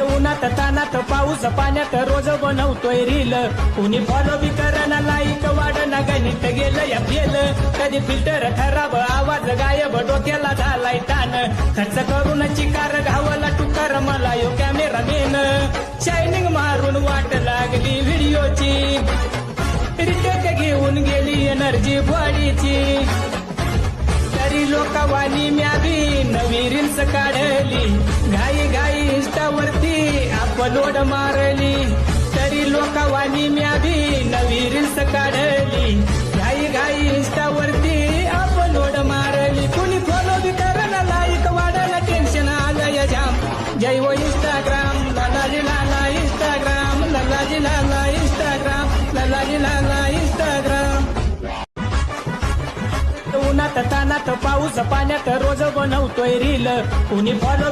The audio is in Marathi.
उन्हात तानात पाऊस पाण्यात रोज बनवतोय रील. कुणी फॉलो बी करना लाईक वाढना गणित गेलं या फेल. कधी फिल्टर खराब आवाज गायब डोक्याला झालाय ताण. खर्च करून चिकार घावला टुकार मला यो कॅमेरामॅन. शायनिंग मारून वाट लागली व्हिडिओची. रिटेक घेऊन गेली एनर्जी बॉडीची. तरी लोकावानी म्या बी नवी रील्स काढली. घाई घाई इंस्टावरती अपलोड मारली. तरी लोकावानी म्या बी नवी रील्स काढली. घाई घाई इंस्टावरती अपलोड मारली. कुणी फॉलो बी करना लाईक वाढायला टेन्शन आलंय जाम. जय हो इंस्टाग्राम ललाजी लाला इंस्टाग्राम ललाजी लाला इंस्टाग्राम ललाजी लाला इंस्टाग्राम. उन्हात तानात पाऊस पाण्यात रोज बनवतोय रील. कुणी फॉलो